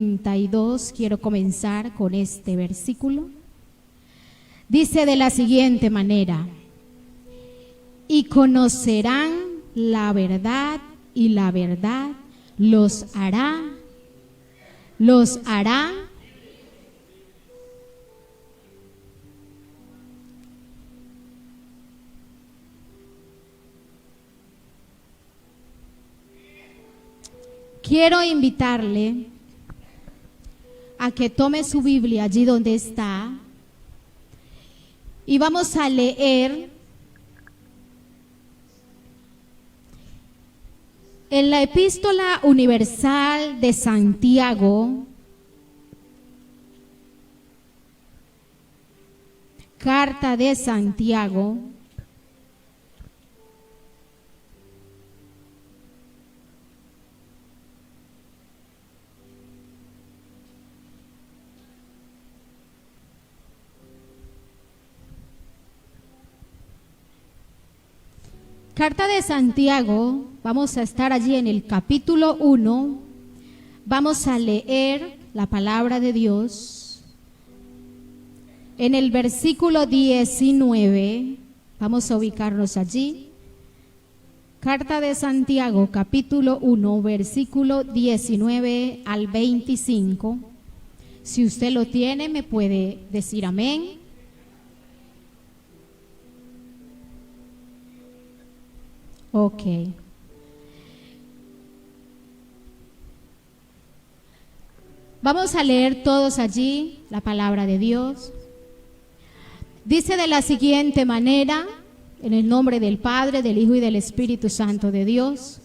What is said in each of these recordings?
32, quiero comenzar con este versículo. Dice de la siguiente manera: y conocerán la verdad, y la verdad los hará. Quiero invitarle a que tome su Biblia allí donde está y vamos a leer en la Epístola Universal de Santiago, Carta de Santiago, Carta de Santiago, vamos a estar allí en el capítulo 1, vamos a leer la palabra de Dios. En el versículo 19, vamos a ubicarnos allí. Carta de Santiago, capítulo 1, versículo 19 al 25. Si usted lo tiene, me puede decir amén. Ok. Vamos a leer todos allí la palabra de Dios. Dice de la siguiente manera, en el nombre del Padre, del Hijo y del Espíritu Santo de Dios.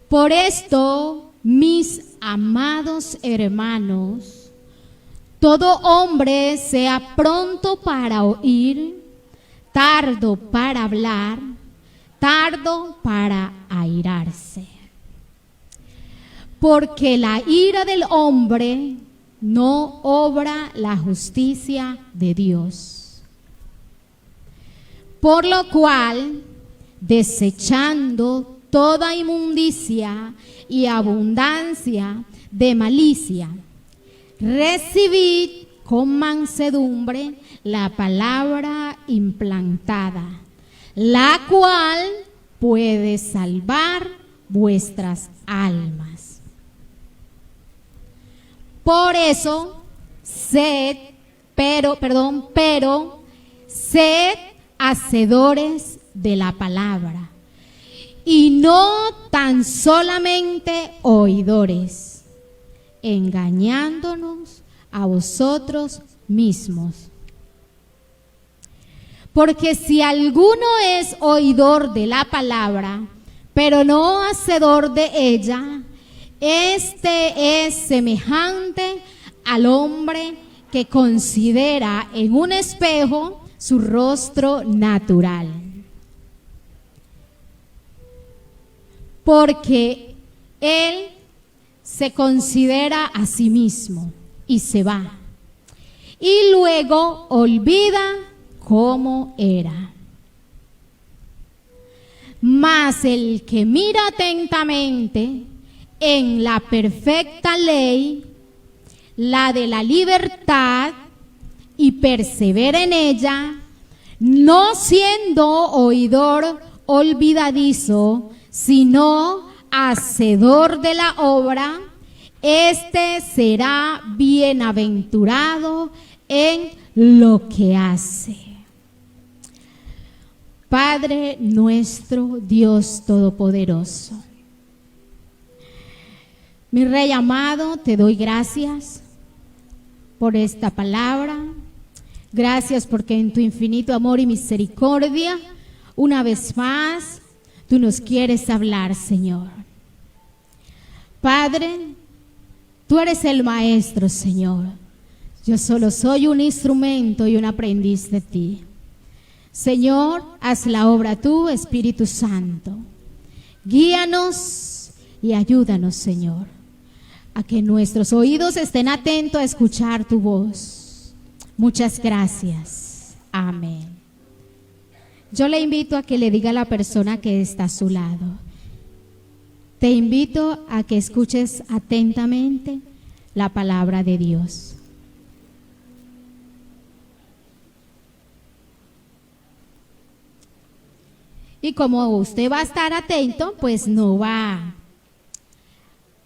Por esto, mis amados hermanos, todo hombre sea pronto para oír, tardo para hablar, tardo para airarse, porque la ira del hombre no obra la justicia de Dios. Por lo cual, desechando toda inmundicia y abundancia de malicia, recibid con mansedumbre la palabra implantada, la cual puede salvar vuestras almas. Por eso, pero sed hacedores de la palabra, y no tan solamente oidores, engañándonos a vosotros mismos. Porque si alguno es oidor de la palabra, pero no hacedor de ella, este es semejante al hombre que considera en un espejo su rostro natural. Porque él se considera a sí mismo y se va, y luego olvida cómo era. Mas el que mira atentamente en la perfecta ley, la de la libertad, y persevera en ella, no siendo oidor olvidadizo, sino hacedor de la obra, este será bienaventurado en lo que hace. Padre nuestro, Dios Todopoderoso, mi Rey amado, te doy gracias por esta palabra. Gracias porque en tu infinito amor y misericordia, una vez más, tú nos quieres hablar, Señor. Padre, tú eres el Maestro, Señor. Yo solo soy un instrumento y un aprendiz de ti. Señor, haz la obra tú, Espíritu Santo. Guíanos y ayúdanos, Señor, a que nuestros oídos estén atentos a escuchar tu voz. Muchas gracias. Amén. Yo le invito a que le diga a la persona que está a su lado: te invito a que escuches atentamente la palabra de Dios. Y como usted va a estar atento, pues no va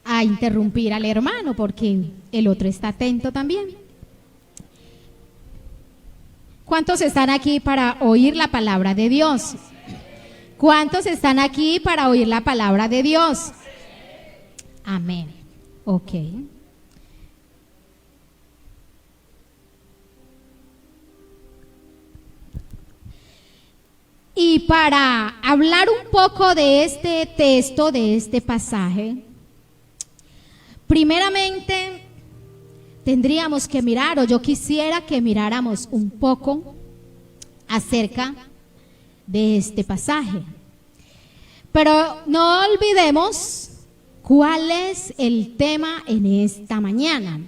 a interrumpir al hermano, porque el otro está atento también. ¿Cuántos están aquí para oír la palabra de Dios? ¿Cuántos están aquí para oír la palabra de Dios? Amén. Ok. Y para hablar un poco de este texto, de este pasaje, primeramente tendríamos que mirar, o yo quisiera que miráramos un poco acerca de este pasaje. Pero no olvidemos cuál es el tema en esta mañana.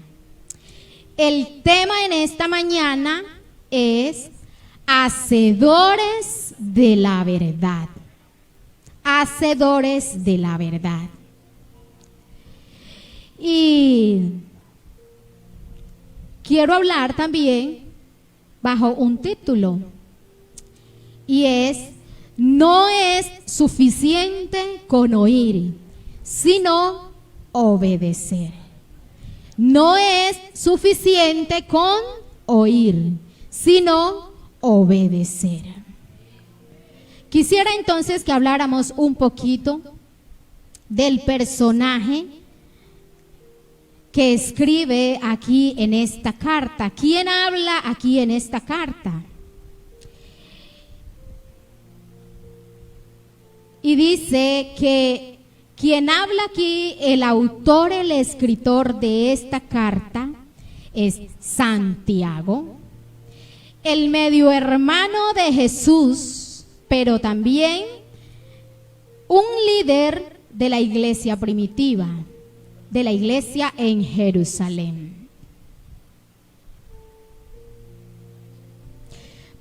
El tema en esta mañana es hacedores de la verdad. Hacedores de la verdad. Y quiero hablar también bajo un título, y es: no es suficiente con oír, sino obedecer. No es suficiente con oír, sino obedecer. Quisiera entonces que habláramos un poquito del personaje que escribe aquí en esta carta. ¿Quién habla aquí en esta carta? Y dice que quien habla aquí, el autor, el escritor de esta carta, es Santiago, el medio hermano de Jesús, pero también un líder de la iglesia primitiva, de la iglesia en Jerusalén.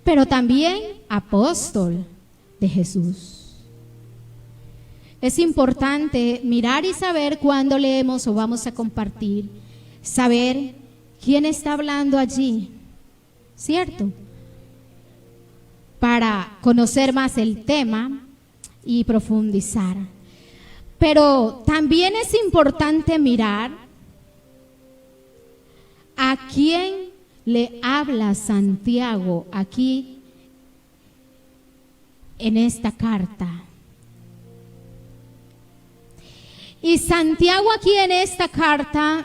Pero también apóstol de Jesús. Es importante mirar y saber cuando leemos o vamos a compartir, saber quién está hablando allí, ¿cierto? Para conocer más el tema y profundizar. Pero también es importante mirar a quién le habla Santiago aquí en esta carta. Y Santiago aquí en esta carta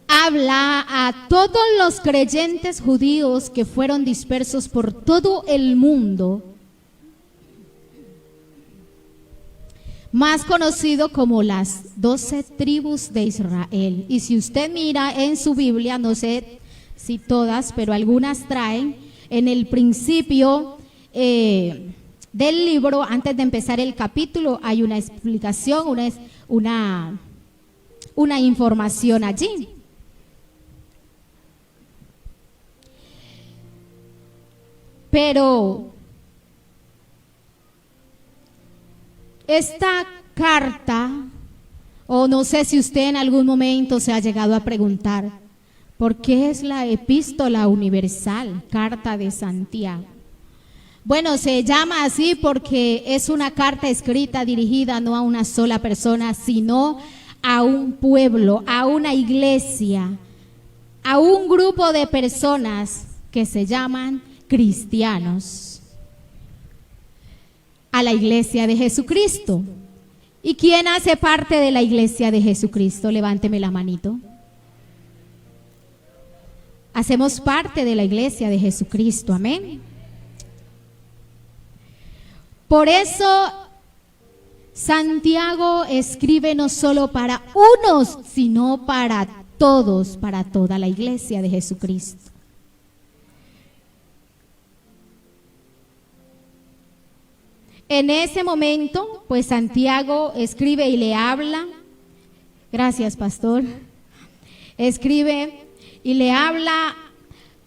habla a todos los creyentes judíos que fueron dispersos por todo el mundo, más conocido como las 12 tribus de Israel. Y si usted mira en su Biblia, no sé si todas, pero algunas traen, en el principio del libro, antes de empezar el capítulo, hay una explicación, una información allí. Pero esta carta, o no sé si usted en algún momento se ha llegado a preguntar, ¿por qué es la epístola universal, carta de Santiago? Bueno, se llama así porque es una carta escrita dirigida no a una sola persona, sino a un pueblo, a una iglesia, a un grupo de personas que se llaman cristianos, a la iglesia de Jesucristo. ¿Y quién hace parte de la iglesia de Jesucristo? Levánteme la manito. Hacemos parte de la iglesia de Jesucristo, amén. Por eso Santiago escribe no solo para unos, sino para todos, para toda la iglesia de Jesucristo. En ese momento, pues Santiago escribe y le habla. Gracias, pastor. Escribe y le habla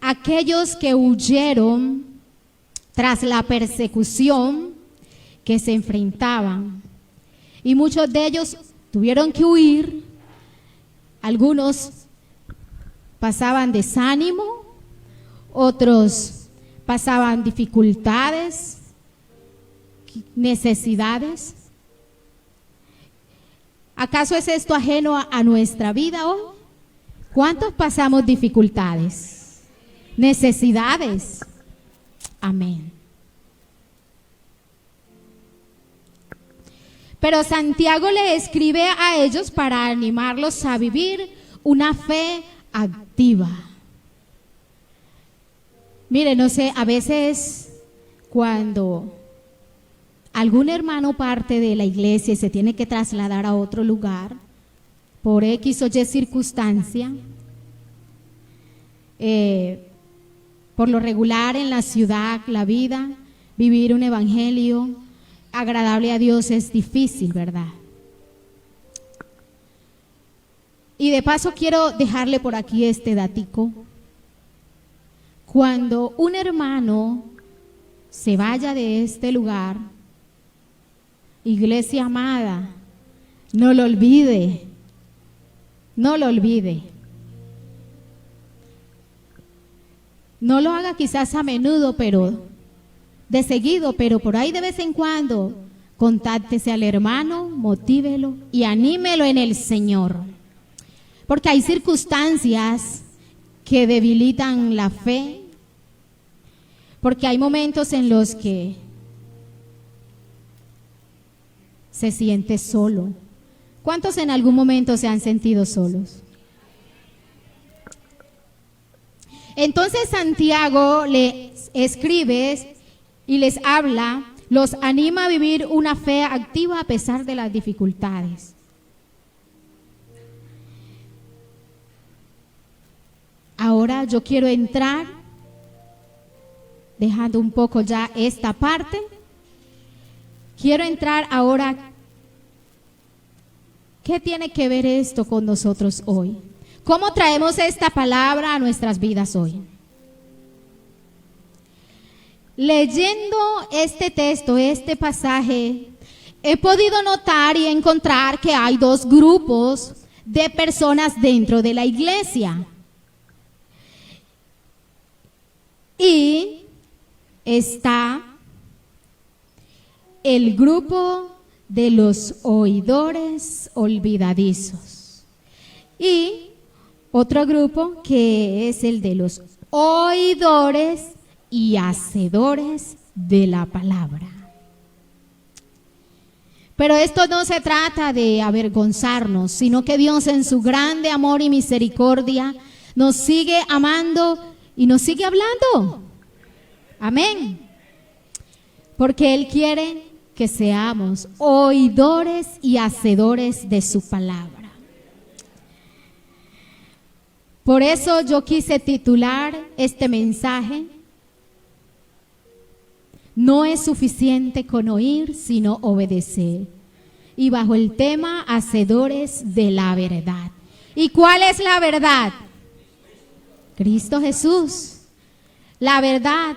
a aquellos que huyeron tras la persecución que se enfrentaban. Y muchos de ellos tuvieron que huir Algunos pasaban desánimo, otros pasaban dificultades, necesidades. ¿Acaso es esto ajeno a nuestra vida hoy? ¿Cuántos pasamos dificultades, necesidades? Amén. Pero Santiago le escribe a ellos para animarlos a vivir una fe activa. Mire, no sé, a veces cuando algún hermano parte de la iglesia y se tiene que trasladar a otro lugar por X o Y circunstancia, por lo regular en la ciudad, la vida, vivir un evangelio agradable a Dios es difícil, ¿verdad? Y de paso quiero dejarle por aquí este datico. Cuando un hermano se vaya de este lugar, iglesia amada, no lo olvide, no lo olvide. No lo haga quizás a menudo, pero de seguido, pero por ahí de vez en cuando, contáctese al hermano, motívelo y anímelo en el Señor. Porque hay circunstancias que debilitan la fe, porque hay momentos en los que se siente solo. ¿Cuántos en algún momento se han sentido solos? Entonces Santiago les escribe y les habla, los anima a vivir una fe activa a pesar de las dificultades. Ahora yo quiero entrar, dejando un poco ya esta parte, quiero entrar ahora, ¿qué tiene que ver esto con nosotros hoy? ¿Cómo traemos esta palabra a nuestras vidas hoy? Leyendo este texto, este pasaje, he podido notar y encontrar que hay dos grupos de personas dentro de la iglesia. Y está el grupo de los oidores olvidadizos. Y otro grupo que es el de los oidores y hacedores de la palabra. Pero esto no se trata de avergonzarnos, sino que Dios en su grande amor y misericordia nos sigue amando y nos sigue hablando. Amén. Porque Él quiere que seamos oidores y hacedores de su palabra. Por eso yo quise titular este mensaje: no es suficiente con oír, sino obedecer. Y bajo el tema, hacedores de la verdad. ¿Y cuál es la verdad? Cristo Jesús. La verdad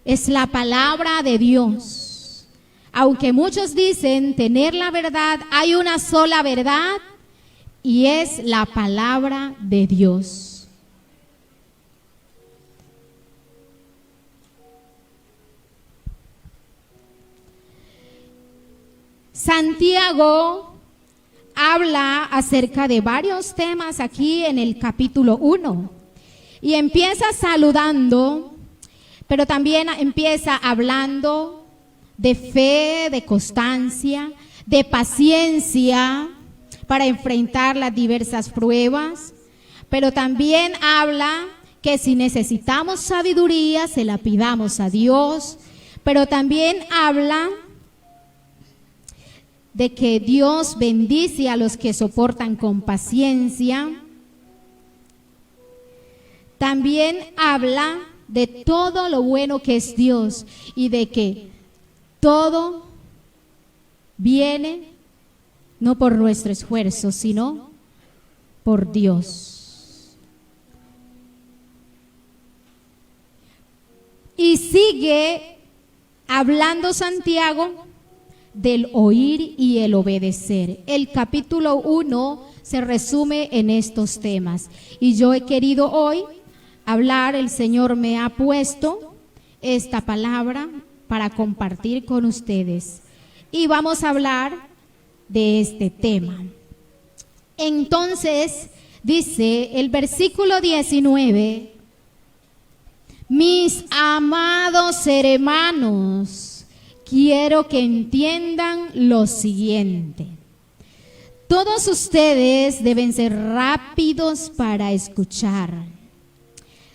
es la palabra de Dios. Aunque muchos dicen tener la verdad, hay una sola verdad y es la palabra de Dios. Santiago habla acerca de varios temas aquí en el capítulo 1 y empieza saludando, pero también empieza hablando de fe, de constancia, de paciencia para enfrentar las diversas pruebas, pero también habla que si necesitamos sabiduría se la pidamos a Dios, pero también habla de que Dios bendice a los que soportan con paciencia. También habla de todo lo bueno que es Dios y de que todo viene no por nuestro esfuerzo, sino por Dios. Y sigue hablando Santiago del oír y el obedecer. El capítulo 1 se resume en estos temas. Y yo he querido hoy hablar, el Señor me ha puesto esta palabra para compartir con ustedes. Y vamos a hablar de este tema. Entonces, dice el versículo 19, mis amados hermanos, quiero que entiendan lo siguiente. Todos ustedes deben ser rápidos para escuchar,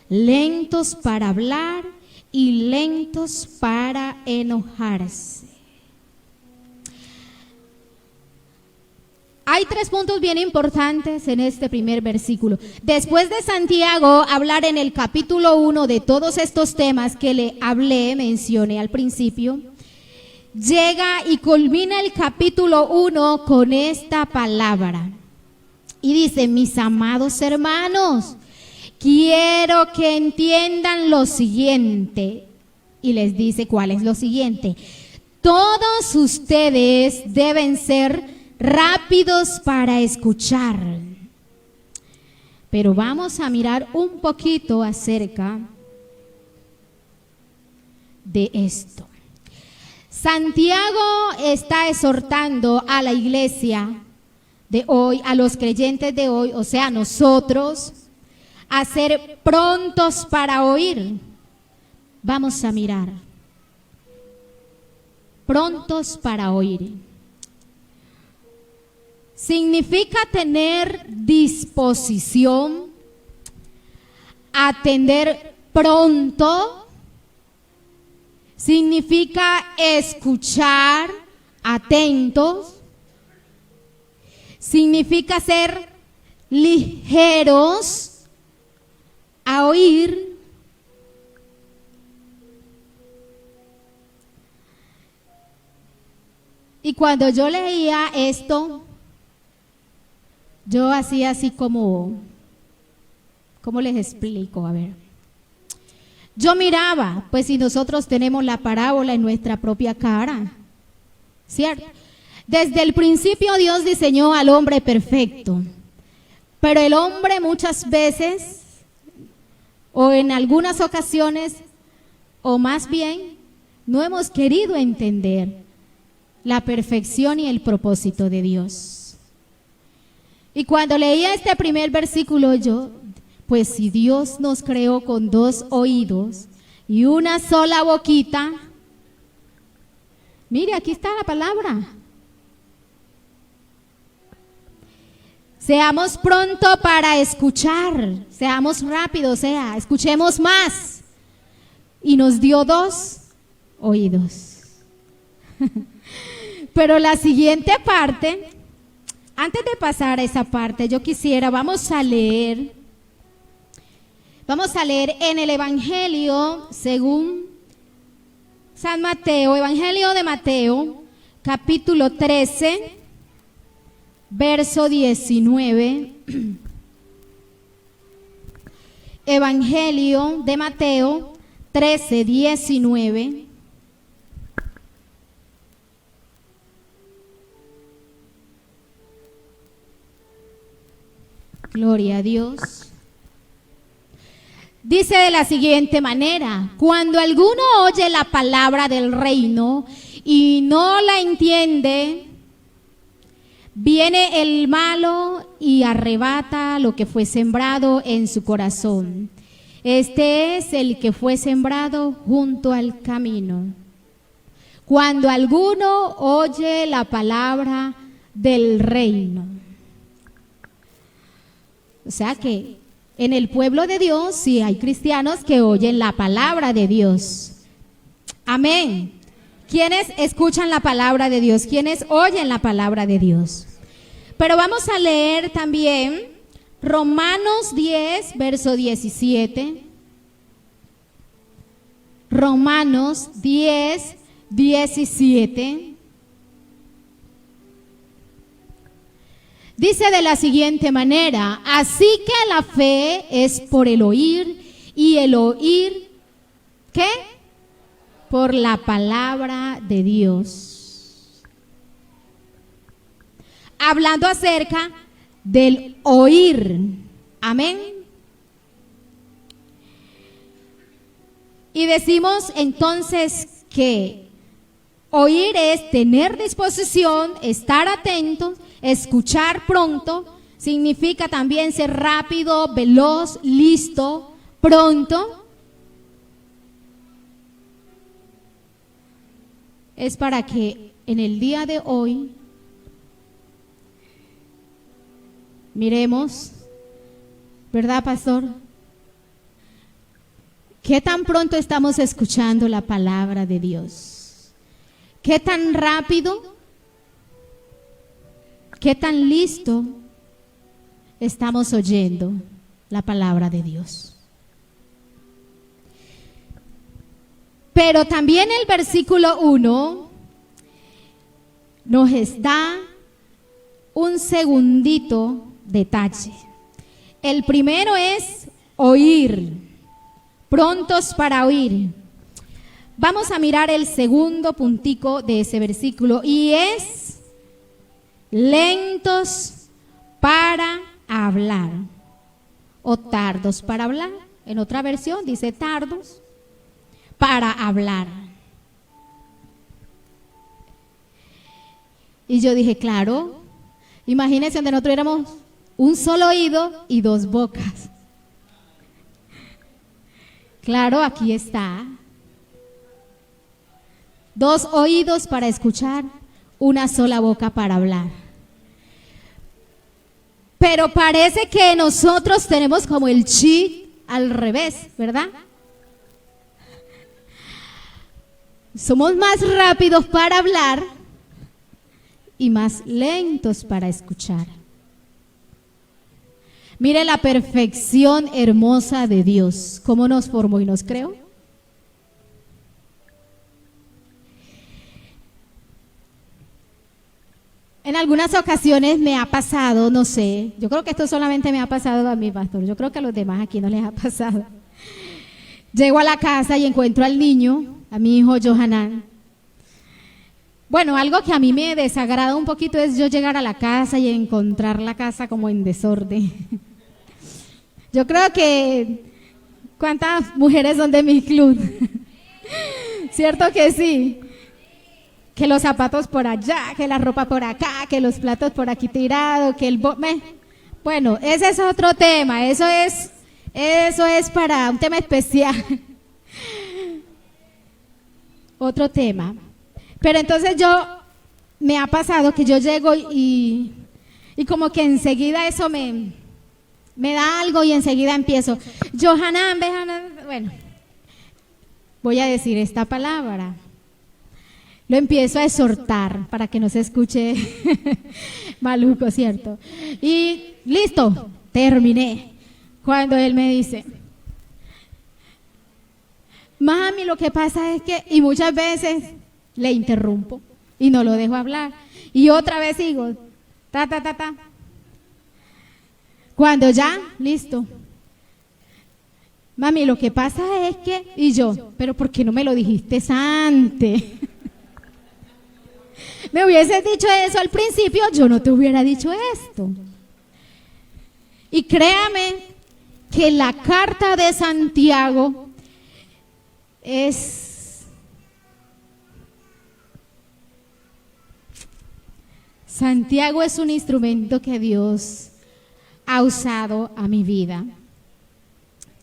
lentos para hablar y lentos para enojarse. Hay 3 puntos bien importantes en este primer versículo. Después de Santiago hablar en el capítulo 1 de todos estos temas que le mencioné al principio, llega y culmina el capítulo 1 con esta palabra. Y dice, mis amados hermanos, quiero que entiendan lo siguiente. Y les dice cuál es lo siguiente. Todos ustedes deben ser rápidos para escuchar. Pero vamos a mirar un poquito acerca de esto. Santiago está exhortando a la iglesia de hoy, a los creyentes de hoy, o sea, nosotros, a ser prontos para oír. Vamos a mirar. Prontos para oír. Significa tener disposición, atender pronto. Significa escuchar atentos. Significa ser ligeros a oír. Y cuando yo leía esto, yo hacía así como, ¿cómo les explico? A ver. Yo miraba, pues si nosotros tenemos la parábola en nuestra propia cara, ¿cierto? Desde el principio Dios diseñó al hombre perfecto, pero el hombre muchas veces, o en algunas ocasiones, o más bien, no hemos querido entender la perfección y el propósito de Dios. Y cuando leía este primer versículo yo, pues si Dios nos creó con 2 oídos y una sola boquita, mire, aquí está la palabra. Seamos pronto para escuchar, seamos rápidos, escuchemos más. Y nos dio 2 oídos. Pero la siguiente parte, antes de pasar a esa parte, yo quisiera, vamos a leer en el Evangelio según San Mateo, Evangelio de Mateo, capítulo 13, verso 19. Evangelio de Mateo 13, 19. Gloria a Dios. Dice de la siguiente manera: cuando alguno oye la palabra del reino y no la entiende, viene el malo y arrebata lo que fue sembrado en su corazón. Este es el que fue sembrado junto al camino. Cuando alguno oye la palabra del reino. O sea que en el pueblo de Dios sí hay cristianos que oyen la palabra de Dios. Amén. ¿Quiénes escuchan la palabra de Dios? ¿Quiénes oyen la palabra de Dios? Pero vamos a leer también Romanos 10, verso 17. Romanos 10, 17. Dice de la siguiente manera: así que la fe es por el oír, y el oír, ¿qué? Por la palabra de Dios. hablando acerca del oír. Amén. Y decimos entonces que oír es tener disposición, estar atento, escuchar pronto. Significa también ser rápido, veloz, listo, pronto. Es para que en el día de hoy miremos, ¿verdad, pastor? ¿Qué tan pronto estamos escuchando la palabra de Dios? ¿Qué tan rápido? ¿Qué tan listo estamos oyendo la palabra de Dios? Pero también el versículo 1 nos da un segundito detalle. El primero es oír, prontos para oír. Vamos a mirar el segundo puntico de ese versículo y es lentos para hablar o tardos para hablar. En otra versión dice tardos para hablar. Y yo dije, claro, imagínense donde nosotros éramos un solo oído y dos bocas. Claro, aquí está. Dos oídos para escuchar, una sola boca para hablar. Pero parece que nosotros tenemos como el chip al revés, ¿verdad? Somos más rápidos para hablar y más lentos para escuchar. Mire la perfección hermosa de Dios, cómo nos formó y nos creó. En algunas ocasiones me ha pasado, no sé, yo creo que esto solamente me ha pasado a mi pastor, yo creo que a los demás aquí no les ha pasado. Llego a la casa y encuentro al niño, a mi hijo Johanan. Bueno, algo que a mí me desagrada un poquito es yo llegar a la casa y encontrar la casa como en desorden. Yo creo que, ¿cuántas mujeres son de mi club? ¿Cierto que sí? Que los zapatos por allá, que la ropa por acá, que los platos por aquí tirados, que el... Bueno, ese es otro tema, eso es para un tema especial. Otro tema. Pero entonces me ha pasado que yo llego y como que enseguida eso me da algo y enseguida empiezo. Johanan, bueno, voy a decir esta palabra. Lo empiezo a exhortar para que no se escuche maluco, ¿cierto? Y listo, terminé. Cuando él me dice, mami, lo que pasa es que, y muchas veces le interrumpo y no lo dejo hablar. Y otra vez sigo, ta. Cuando ya, listo. Mami, lo que pasa es que, y yo, pero ¿por qué no me lo dijiste antes? Me hubieses dicho eso al principio, yo no te hubiera dicho esto. Y créame que la carta de Santiago Santiago es un instrumento que Dios ha usado a mi vida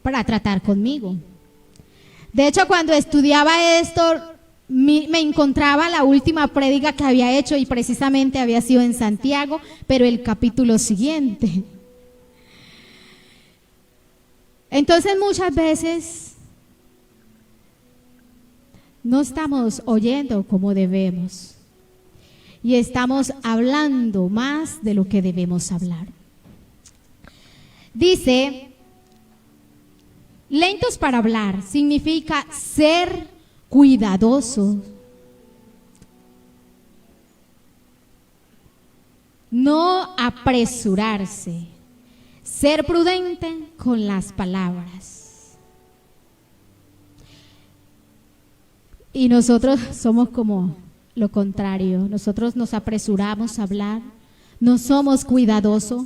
para tratar conmigo. De hecho, cuando estudiaba esto, me encontraba la última prédica que había hecho y precisamente había sido en Santiago, pero el capítulo siguiente. Entonces muchas veces no estamos oyendo como debemos y estamos hablando más de lo que debemos hablar. Dice, lentos para hablar significa ser cuidadoso, no apresurarse, ser prudente con las palabras. Y nosotros somos como lo contrario, nosotros nos apresuramos a hablar, no somos cuidadosos.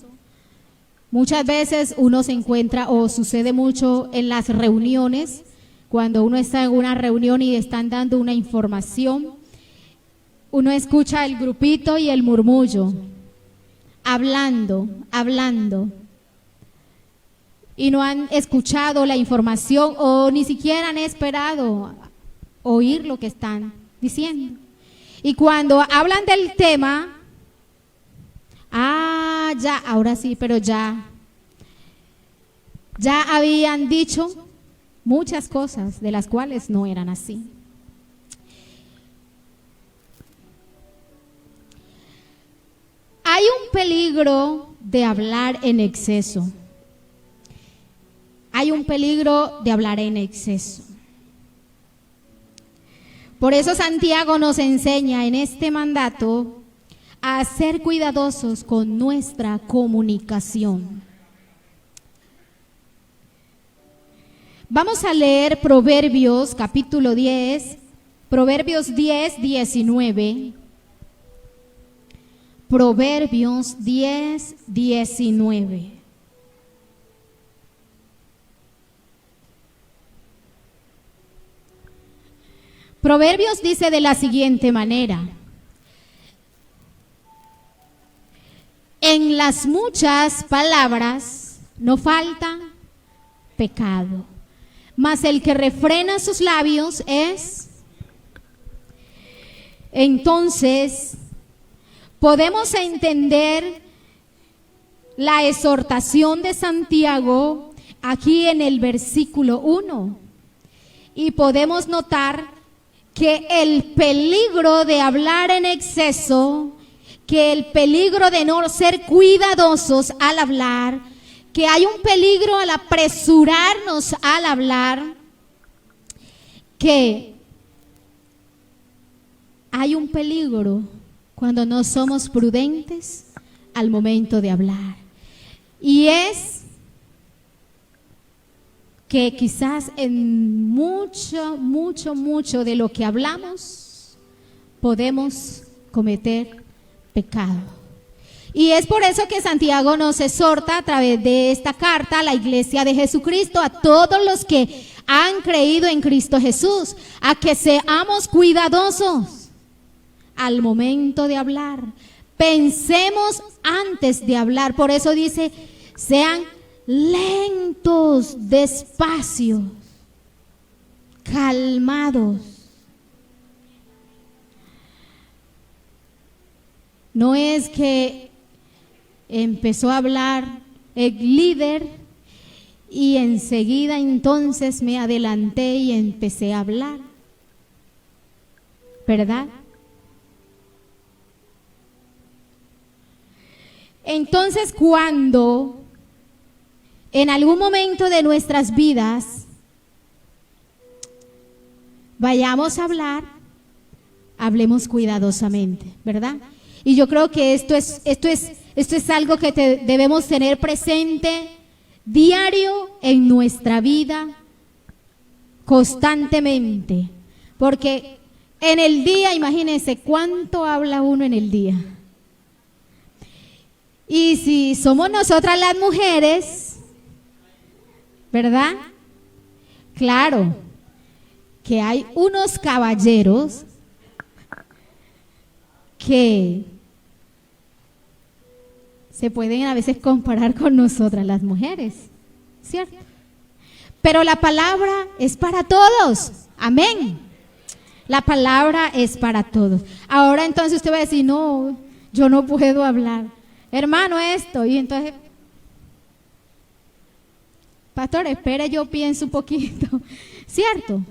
Muchas veces uno se encuentra, o sucede mucho en las reuniones, cuando uno está en una reunión y están dando una información, uno escucha el grupito y el murmullo, hablando, y no han escuchado la información o ni siquiera han esperado oír lo que están diciendo. Y cuando hablan del tema, ya, ahora sí, pero ya habían dicho muchas cosas de las cuales no eran así. Hay un peligro de hablar en exceso. Hay un peligro de hablar en exceso. Por eso Santiago nos enseña en este mandato a ser cuidadosos con nuestra comunicación. Vamos a leer Proverbios capítulo 10, Proverbios 10, 19. Proverbios 10, 19. Proverbios dice de la siguiente manera: en las muchas palabras no falta pecado, mas el que refrena sus labios es. Entonces, podemos entender la exhortación de Santiago aquí en el versículo 1 y podemos notar que el peligro de hablar en exceso, que el peligro de no ser cuidadosos al hablar, que hay un peligro al apresurarnos al hablar, que hay un peligro cuando no somos prudentes al momento de hablar. Y es que quizás en mucho de lo que hablamos podemos cometer pecado. Y es por eso que Santiago nos exhorta a través de esta carta a la iglesia de Jesucristo, a todos los que han creído en Cristo Jesús, a que seamos cuidadosos al momento de hablar. Pensemos antes de hablar. Por eso dice, sean lentos, despacios, calmados. No es que empezó a hablar el líder y enseguida entonces me adelanté y empecé a hablar, ¿verdad? Entonces, cuando en algún momento de nuestras vidas vayamos a hablar, hablemos cuidadosamente, ¿verdad? Y yo creo que esto es algo que debemos tener presente diario en nuestra vida, constantemente, porque en el día, imagínense cuánto habla uno en el día. Y si somos nosotras las mujeres, ¿verdad? Claro que hay unos caballeros que se pueden a veces comparar con nosotras las mujeres, ¿cierto? Pero la palabra es para todos, amén. La palabra es para todos. Ahora entonces usted va a decir, no, yo no puedo hablar. Hermano, esto, y entonces, pastor, espere, yo pienso un poquito, ¿cierto?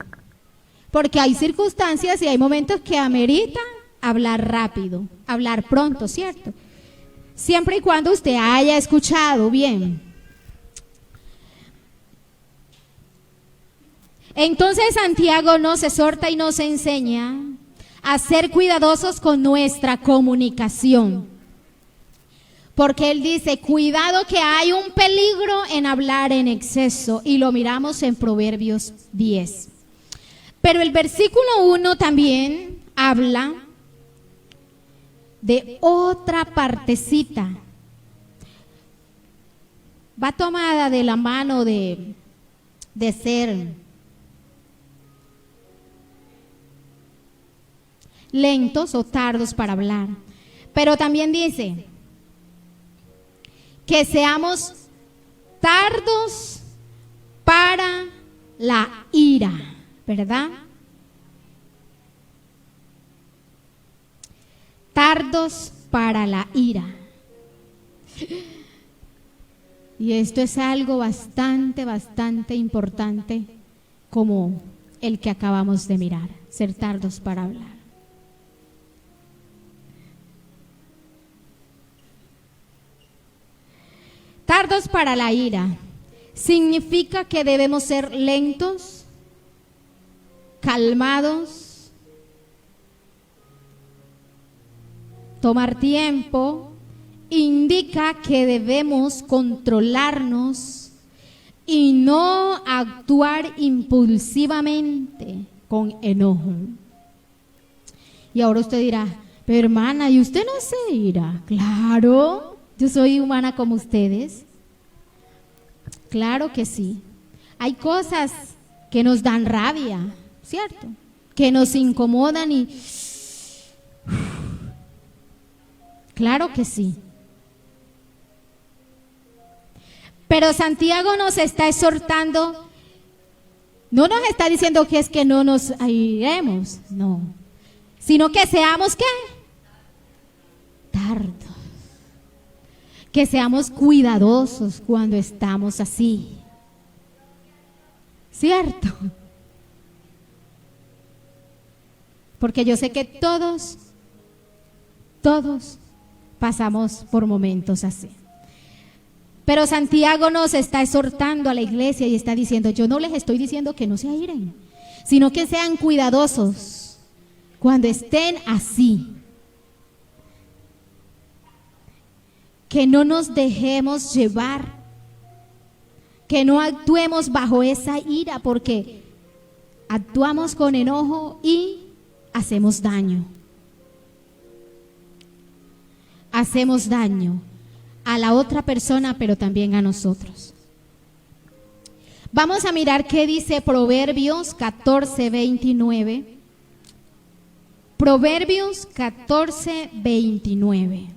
Porque hay circunstancias y hay momentos que ameritan hablar rápido, hablar pronto, ¿cierto? Siempre y cuando usted haya escuchado bien. Entonces Santiago nos exhorta y nos enseña a ser cuidadosos con nuestra comunicación. Porque él dice, cuidado que hay un peligro en hablar en exceso, y lo miramos en Proverbios 10. Pero el versículo 1 también habla de otra partecita. Va tomada de la mano de ser lentos o tardos para hablar. Pero también dice que seamos tardos para la ira, ¿verdad? Tardos para la ira. Y esto es algo bastante importante, como el que acabamos de mirar, ser tardos para hablar. Tardos para la ira significa que debemos ser lentos, calmados, tomar tiempo. Indica que debemos controlarnos y no actuar impulsivamente con enojo. Y ahora usted dirá, pero hermana, ¿y usted no se ira? Claro, yo soy humana como ustedes. Claro que sí. Hay cosas que nos dan rabia, ¿cierto? Que nos incomodan y... Claro que sí. Pero Santiago nos está exhortando, no nos está diciendo que es que no nos airemos, no, sino que seamos ¿qué? Tardos, que seamos cuidadosos cuando estamos así, ¿cierto? Porque yo sé que todos pasamos por momentos así. Pero Santiago nos está exhortando a la iglesia y está diciendo, yo no les estoy diciendo que no se airen, sino que sean cuidadosos cuando estén así. Que no nos dejemos llevar, que no actuemos bajo esa ira, porque actuamos con enojo y hacemos daño. Hacemos daño a la otra persona, pero también a nosotros. Vamos a mirar qué dice Proverbios 14:29. Proverbios 14:29.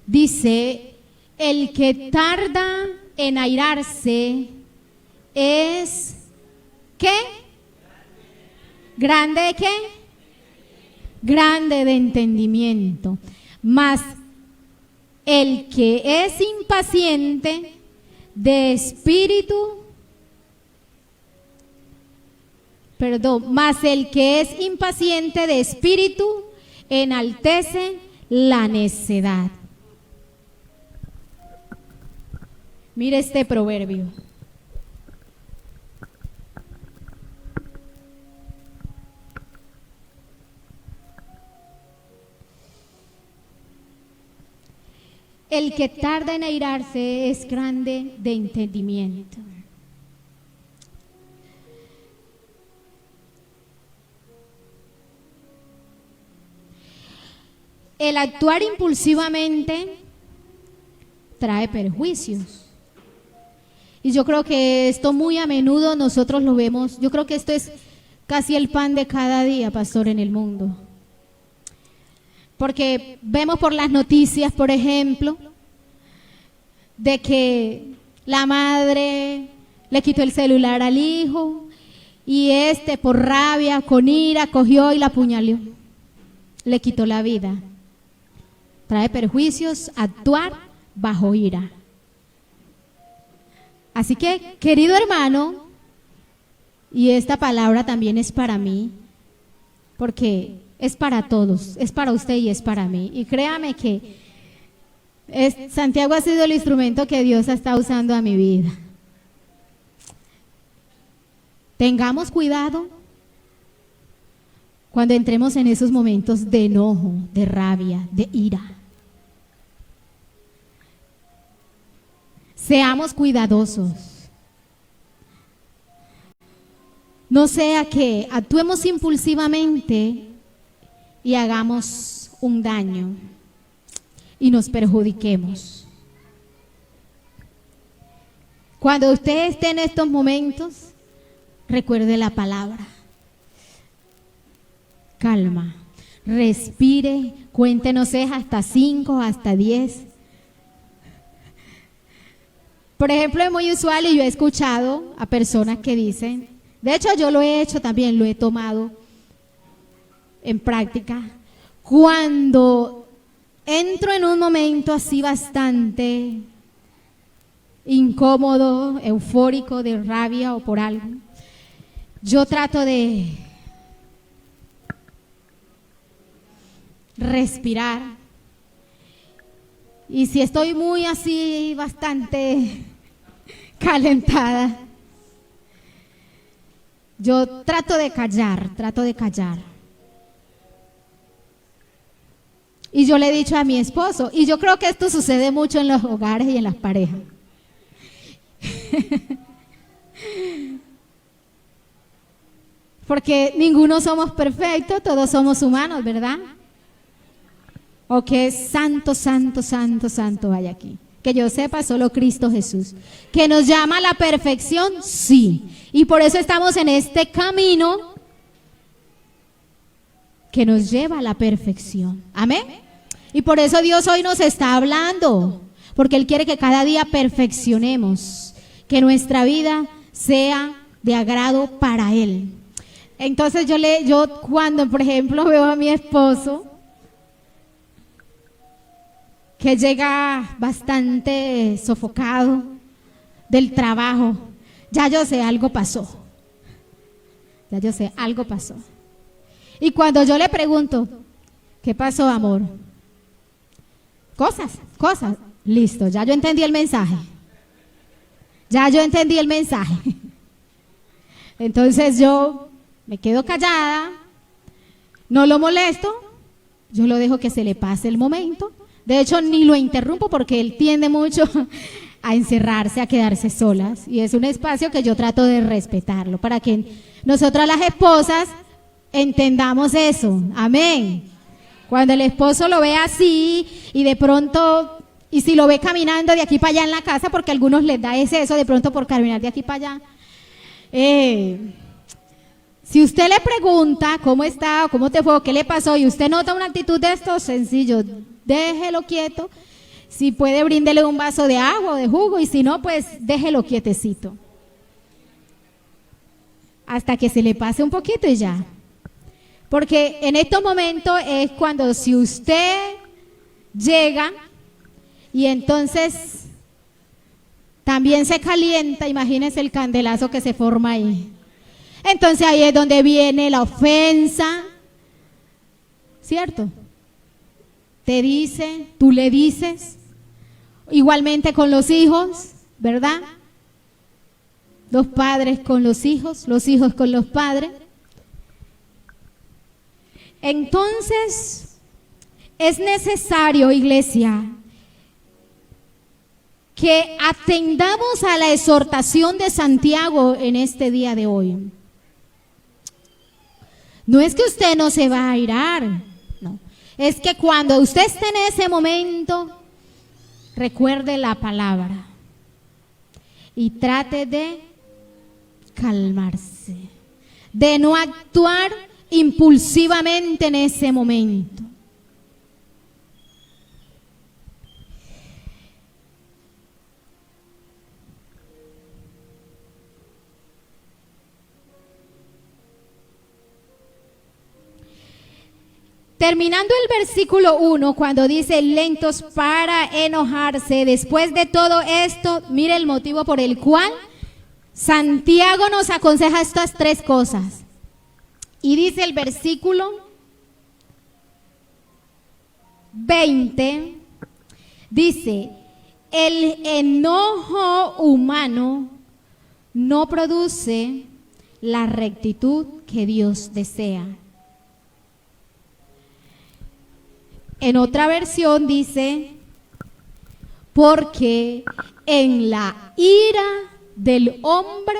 Dice, el que tarda en airarse es, ¿qué? ¿Grande de qué? Grande de entendimiento. Mas el que es impaciente de espíritu, mas el que es impaciente de espíritu enaltece la necedad. Mire este proverbio. El que tarda en airarse es grande de entendimiento. El actuar impulsivamente trae perjuicios. Y yo creo que esto muy a menudo nosotros lo vemos. Yo creo que esto es casi el pan de cada día, pastor, en el mundo. Porque vemos por las noticias, por ejemplo, de que la madre le quitó el celular al hijo y por rabia, con ira, cogió y la apuñaló. Le quitó la vida. Trae perjuicios actuar bajo ira. Así que, querido hermano, y esta palabra también es para mí, porque es para todos, es para usted y es para mí. Y créame que Santiago ha sido el instrumento que Dios está usando a mi vida. Tengamos cuidado cuando entremos en esos momentos de enojo, de rabia, de ira. seamos cuidadosos. No sea que actuemos impulsivamente y hagamos un daño y nos perjudiquemos. Cuando usted esté en estos momentos, recuerde la palabra. Calma, respire, cuéntenos hasta 5, hasta 10. Por ejemplo, es muy usual y yo he escuchado a personas que dicen, de hecho yo lo he hecho también, lo he tomado en práctica, cuando entro en un momento así bastante incómodo, eufórico, de rabia o por algo, yo trato de respirar, y si estoy muy así bastante calentada, yo trato de callar. Y yo le he dicho a mi esposo, y yo creo que esto sucede mucho en los hogares y en las parejas. Porque ninguno somos perfectos, todos somos humanos, ¿verdad? O que santo, santo, santo, santo hay aquí. Que yo sepa, solo Cristo Jesús. ¿Que nos llama a la perfección? Sí. Y por eso estamos en este camino que nos lleva a la perfección. Amén. Y por eso Dios hoy nos está hablando. Porque Él quiere que cada día perfeccionemos. Que nuestra vida sea de agrado para Él. Entonces yo cuando, por ejemplo, veo a mi esposo que llega bastante sofocado del trabajo, ya yo sé, algo pasó. Y cuando yo le pregunto, ¿qué pasó, amor? Cosas, listo, ya yo entendí el mensaje. Entonces yo me quedo callada, no lo molesto, yo lo dejo que se le pase el momento. De hecho, ni lo interrumpo porque él tiende mucho a encerrarse, a quedarse solas. Y es un espacio que yo trato de respetarlo para que nosotras las esposas entendamos eso. Amén. Cuando el esposo lo ve así y de pronto, y si lo ve caminando de aquí para allá en la casa, porque a algunos les da eso de pronto por caminar de aquí para allá. Si usted le pregunta cómo está, o cómo te fue, o qué le pasó, y usted nota una actitud de esto, sencillo, déjelo quieto. Si puede, bríndele un vaso de agua o de jugo, y si no, pues déjelo quietecito hasta que se le pase un poquito y ya. Porque en estos momentos es cuando si usted llega y entonces también se calienta, imagínese el candelazo que se forma ahí. Entonces ahí es donde viene la ofensa, ¿cierto? Te dice, tú le dices, igualmente con los hijos, ¿verdad? Los padres con los hijos con los padres. Entonces, es necesario, iglesia, que atendamos a la exhortación de Santiago en este día de hoy. No es que usted no se va a airar, no. Es que cuando usted esté en ese momento, recuerde la palabra y trate de calmarse, de no actuar impulsivamente en ese momento. Terminando el versículo 1, cuando dice lentos para enojarse, después de todo esto, mire el motivo por el cual Santiago nos aconseja estas tres cosas. Y dice el versículo 20, dice, el enojo humano no produce la rectitud que Dios desea. En otra versión dice, porque en la ira del hombre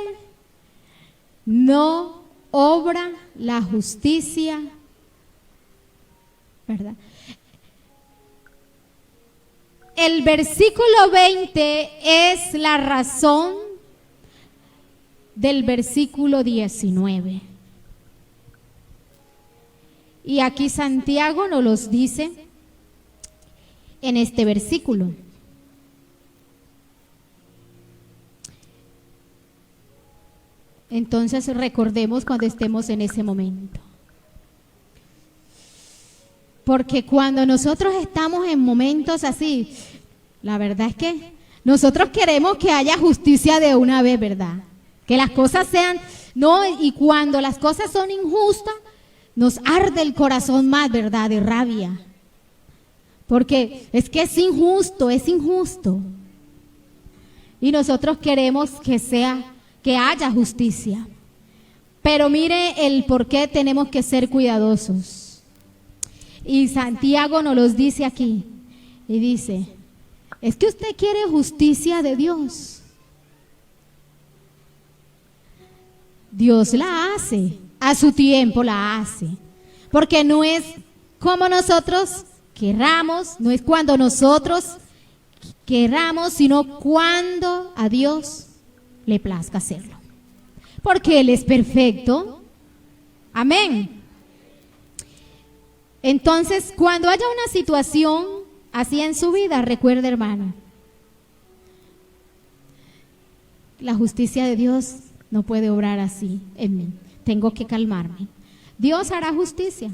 no obra la justicia, ¿verdad? El versículo 20 es la razón del versículo 19. Y aquí Santiago nos los dice en este versículo. Entonces recordemos cuando estemos en ese momento. Porque cuando nosotros estamos en momentos así, la verdad es que nosotros queremos que haya justicia de una vez, ¿verdad? Que las cosas sean, no, y cuando las cosas son injustas, nos arde el corazón más, ¿verdad? De rabia. Porque es que es injusto, es injusto. Y nosotros queremos que haya justicia. Pero mire el por qué tenemos que ser cuidadosos. Y Santiago nos los dice aquí. Y dice, es que usted quiere justicia de Dios. Dios la hace, a su tiempo la hace. Porque no es como nosotros querramos, no es cuando nosotros querramos, sino cuando a Dios le plazca hacerlo. Porque Él es perfecto. Amén. Entonces, cuando haya una situación así en su vida, recuerde, hermano, la justicia de Dios no puede obrar así en mí. Tengo que calmarme. Dios hará justicia.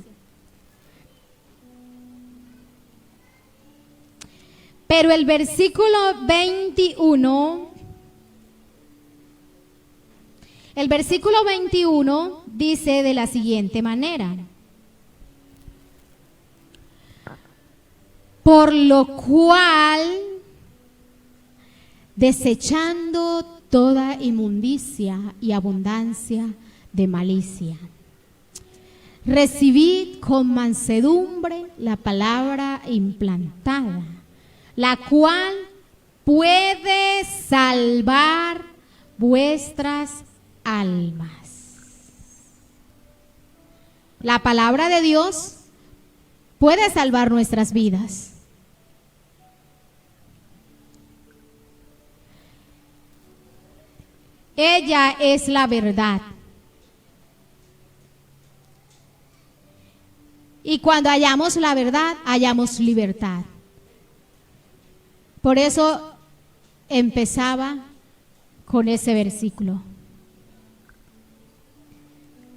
Pero el versículo 21, dice de la siguiente manera: por lo cual, desechando toda inmundicia y abundancia de malicia, recibid con mansedumbre la palabra implantada, la cual puede salvar vuestras almas. La palabra de Dios puede salvar nuestras vidas. Ella es la verdad. Y cuando hallamos la verdad, hallamos libertad. Por eso empezaba con ese versículo.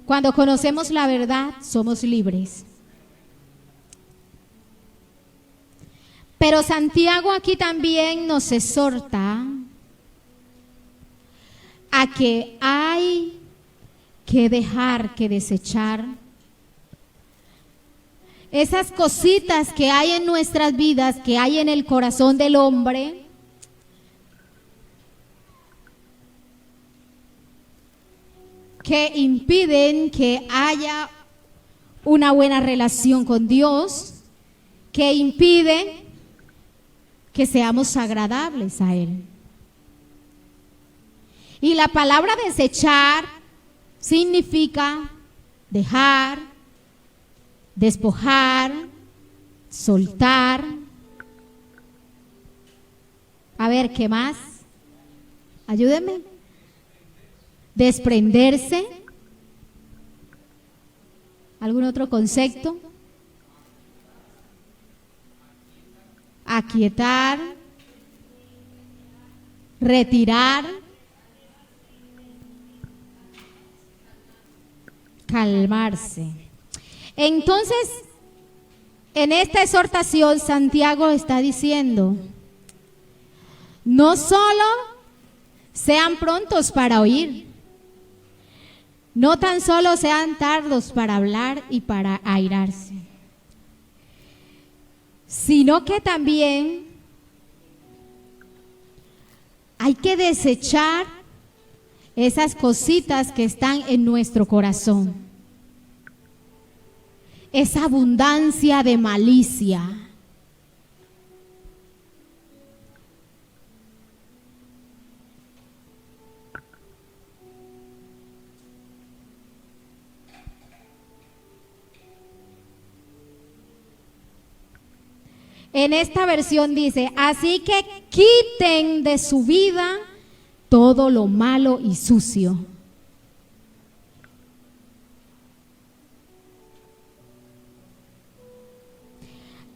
Cuando conocemos la verdad, somos libres. Pero Santiago aquí también nos exhorta a que hay que dejar, que desechar esas cositas que hay en nuestras vidas, que hay en el corazón del hombre, que impiden que haya una buena relación con Dios, que impide que seamos agradables a Él. Y la palabra desechar significa dejar, despojar, soltar. A ver, ¿qué más? Ayúdenme. Desprenderse. ¿Algún otro concepto? Aquietar, retirar, calmarse. Entonces, en esta exhortación Santiago está diciendo, no solo sean prontos para oír, no tan solo sean tardos para hablar y para airarse, sino que también hay que desechar esas cositas que están en nuestro corazón, esa abundancia de malicia. En esta versión dice, así que quiten de su vida todo lo malo y sucio.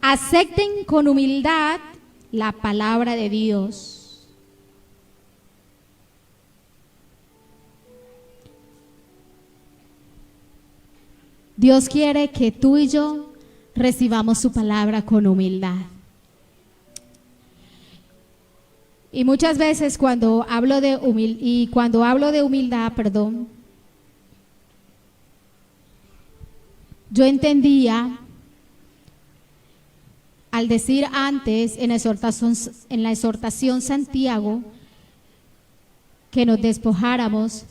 Acepten con humildad la palabra de Dios. Dios quiere que tú y yo recibamos su palabra con humildad. Y muchas veces cuando hablo de humildad, yo entendía al decir antes en la exhortación Santiago que nos despojáramos,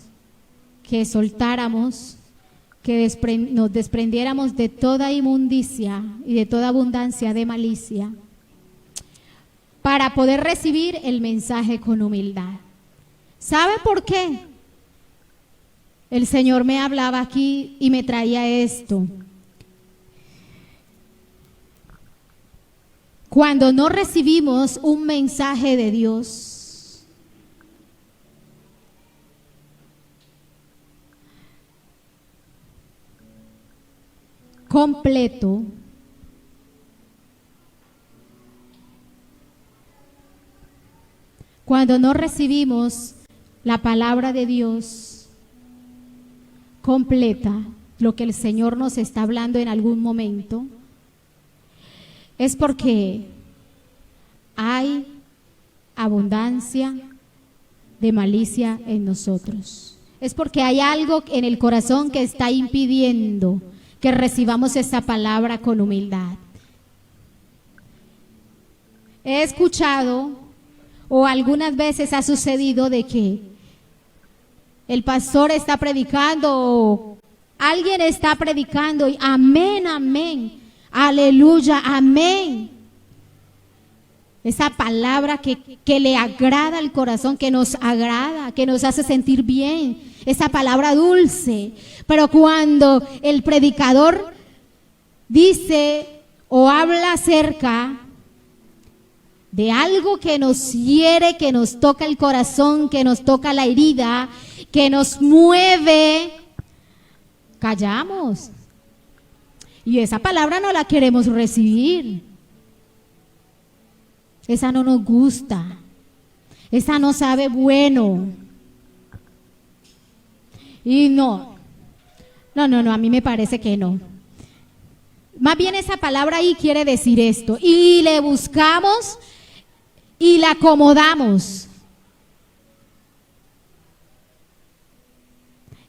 que soltáramos, que nos desprendiéramos de toda inmundicia y de toda abundancia de malicia para poder recibir el mensaje con humildad. ¿Sabe por qué? El Señor me hablaba aquí y me traía esto. Cuando no recibimos un mensaje de Dios, completo, cuando no recibimos la palabra de Dios completa, lo que el Señor nos está hablando en algún momento, es porque hay abundancia de malicia en nosotros. Es porque hay algo en el corazón que está impidiendo que recibamos esa palabra con humildad. He escuchado, o algunas veces ha sucedido, de que el pastor está predicando o alguien está predicando y amén, amén, aleluya, amén. Esa palabra que le agrada al corazón, que nos agrada, que nos hace sentir bien, esa palabra dulce. Pero cuando el predicador dice o habla acerca de algo que nos hiere, que nos toca el corazón, que nos toca la herida, que nos mueve, callamos. Y esa palabra no la queremos recibir. Esa no nos gusta. Esa no sabe bueno. Y no, a mí me parece que no. Más bien esa palabra ahí quiere decir esto. Y le buscamos y la acomodamos.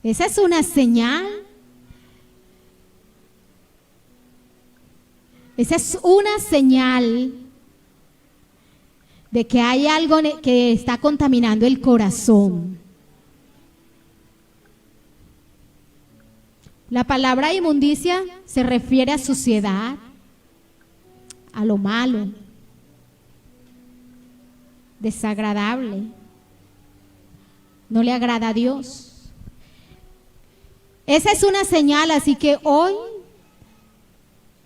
Esa es una señal. Esa es una señal de que hay algo que está contaminando el corazón. La palabra inmundicia se refiere a suciedad, a lo malo, desagradable, no le agrada a Dios. Esa es una señal, así que hoy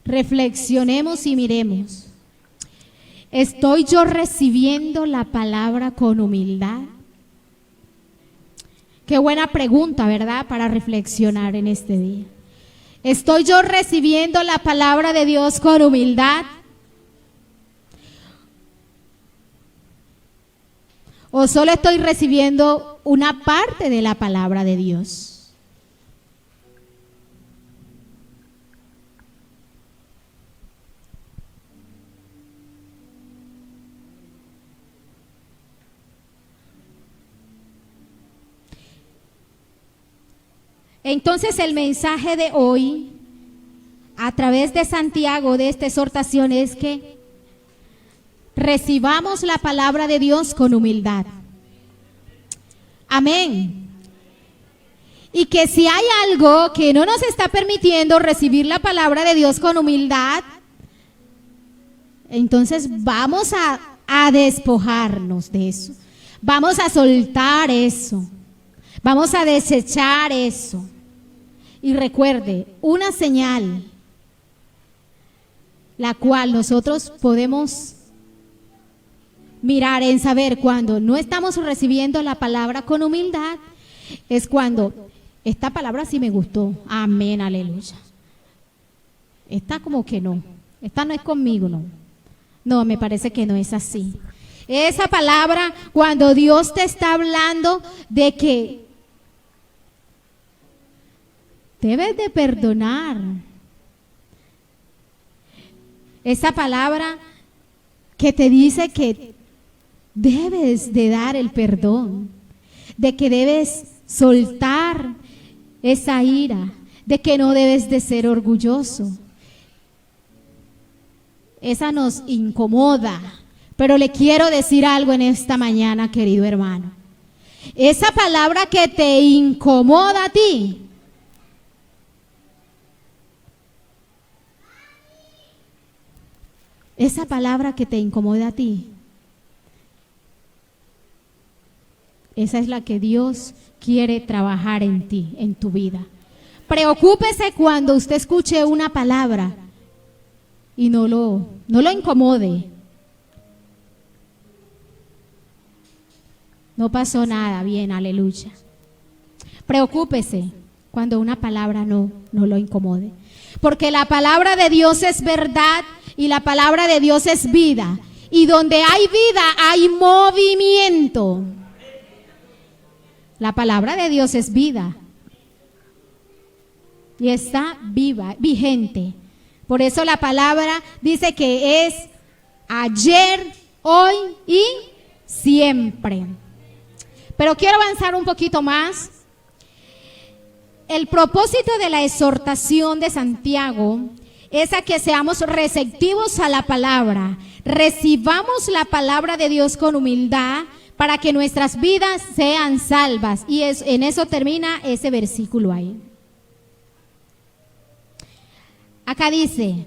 reflexionemos y miremos. ¿Estoy yo recibiendo la palabra con humildad? Qué buena pregunta, ¿verdad? Para reflexionar en este día. ¿Estoy yo recibiendo la palabra de Dios con humildad? ¿O solo estoy recibiendo una parte de la palabra de Dios? Entonces el mensaje de hoy, a través de Santiago, de esta exhortación, es que recibamos la palabra de Dios con humildad. Amén. Y que si hay algo que no nos está permitiendo recibir la palabra de Dios con humildad, entonces vamos a despojarnos de eso. Vamos a soltar eso. Vamos a desechar eso. Y recuerde, una señal la cual nosotros podemos mirar en saber cuando no estamos recibiendo la palabra con humildad, es cuando esta palabra sí me gustó, amén, aleluya. Esta como que no, esta no es conmigo, no. No, me parece que no es así. Esa palabra, cuando Dios te está hablando de que debes de perdonar. Esa palabra que te dice que debes de dar el perdón, de que debes soltar esa ira, de que no debes de ser orgulloso. Esa nos incomoda, pero le quiero decir algo en esta mañana, querido hermano. Esa palabra que te incomoda a ti, esa palabra que te incomoda a ti, esa es la que Dios quiere trabajar en ti, en tu vida. Preocúpese cuando usted escuche una palabra y no lo incomode. No pasó nada, bien, aleluya. Preocúpese cuando una palabra no lo incomode. Porque la palabra de Dios es verdad y la palabra de Dios es vida. Y donde hay vida hay movimiento. La palabra de Dios es vida. Y está viva, vigente. Por eso la palabra dice que es ayer, hoy y siempre. Pero quiero avanzar un poquito más. El propósito de la exhortación de Santiago es a que seamos receptivos a la palabra, recibamos la palabra de Dios con humildad para que nuestras vidas sean salvas. Y en eso termina ese versículo ahí. Acá dice,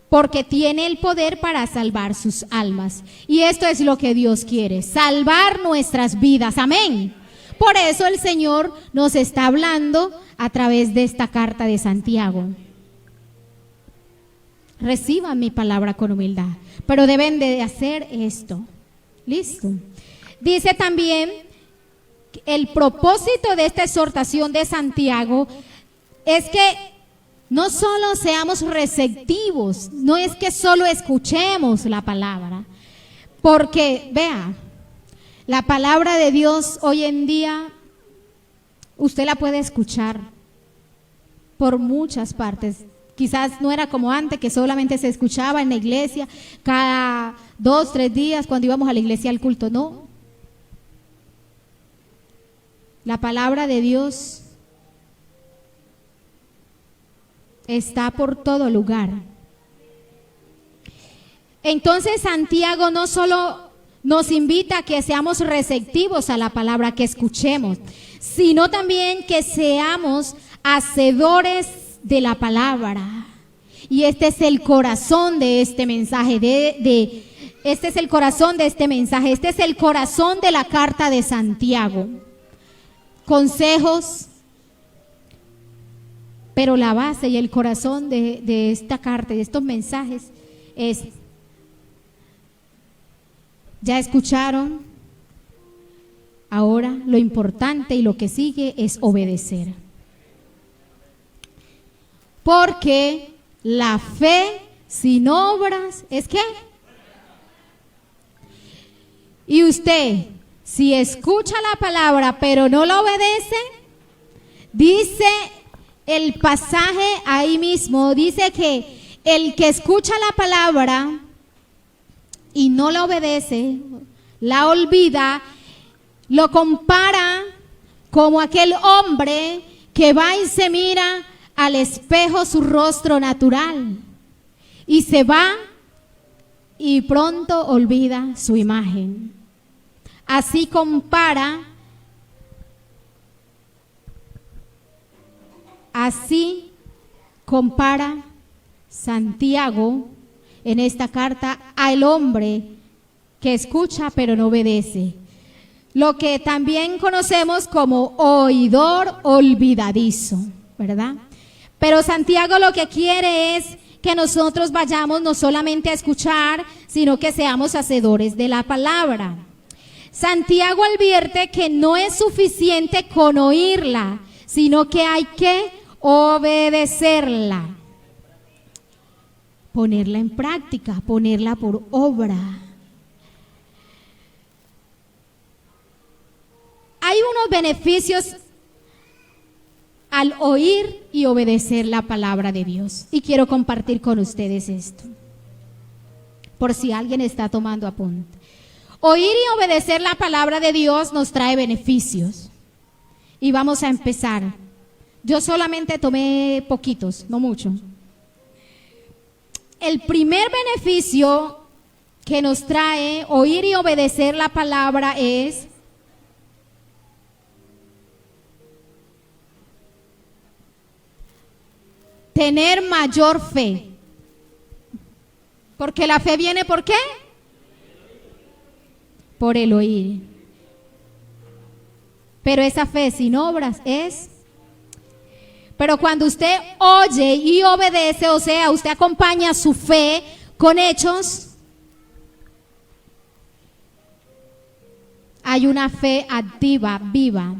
porque tiene el poder para salvar sus almas. Y esto es lo que Dios quiere, salvar nuestras vidas. Amén. Por eso el Señor nos está hablando a través de esta carta de Santiago. Reciban mi palabra con humildad, pero deben de hacer esto. Listo. Dice también, el propósito de esta exhortación de Santiago es que no solo seamos receptivos, no es que solo escuchemos la palabra, porque vea, la palabra de Dios hoy en día usted la puede escuchar por muchas partes. Quizás no era como antes, que solamente se escuchaba en la iglesia cada 2, 3 días cuando íbamos a la iglesia al culto. No. La palabra de Dios está por todo lugar. Entonces Santiago no solo nos invita a que seamos receptivos a la palabra, que escuchemos, sino también que seamos hacedores de la palabra. Y este es el corazón de este mensaje, este es el corazón de este mensaje, este es el corazón de la carta de Santiago. Consejos, pero la base y el corazón de esta carta, de estos mensajes es, ya escucharon, ahora lo importante y lo que sigue es obedecer. Porque la fe sin obras es ¿qué? Y usted, si escucha la palabra pero no la obedece, dice el pasaje ahí mismo, dice que el que escucha la palabra y no la obedece, la olvida, lo compara como aquel hombre que va y se mira al espejo su rostro natural y se va y pronto olvida su imagen. Así compara Santiago en esta carta al hombre que escucha pero no obedece, lo que también conocemos como oidor olvidadizo, ¿verdad? Pero Santiago lo que quiere es que nosotros vayamos no solamente a escuchar, sino que seamos hacedores de la palabra. Santiago advierte que no es suficiente con oírla, sino que hay que obedecerla. Ponerla en práctica, ponerla por obra. Hay unos beneficios al oír y obedecer la palabra de Dios. Y quiero compartir con ustedes esto, por si alguien está tomando apunte. Oír y obedecer la palabra de Dios nos trae beneficios. Y vamos a empezar. Yo solamente tomé poquitos, no mucho. El primer beneficio que nos trae oír y obedecer la palabra es tener mayor fe. Porque la fe viene ¿por qué? Por el oír. Pero esa fe sin obras es... Pero cuando usted oye y obedece, o sea, usted acompaña su fe con hechos, hay una fe activa, viva.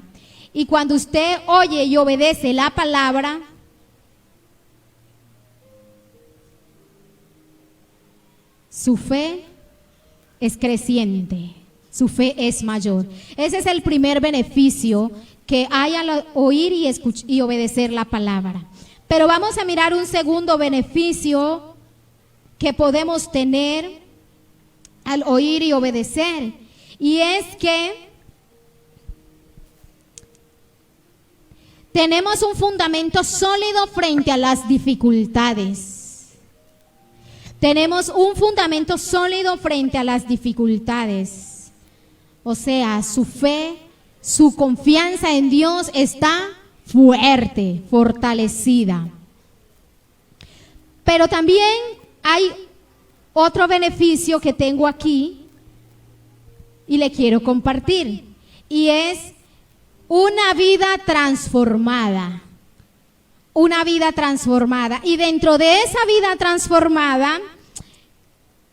Y cuando usted oye y obedece la palabra, su fe es creciente, su fe es mayor. Ese es el primer beneficio que hay al oír y obedecer la palabra. Pero vamos a mirar un segundo beneficio que podemos tener al oír y obedecer. Y es que tenemos un fundamento sólido frente a las dificultades. Tenemos un fundamento sólido frente a las dificultades. O sea, su fe, su confianza en Dios está fuerte, fortalecida. Pero también hay otro beneficio que tengo aquí y le quiero compartir. Y es una vida transformada. Una vida transformada. Y dentro de esa vida transformada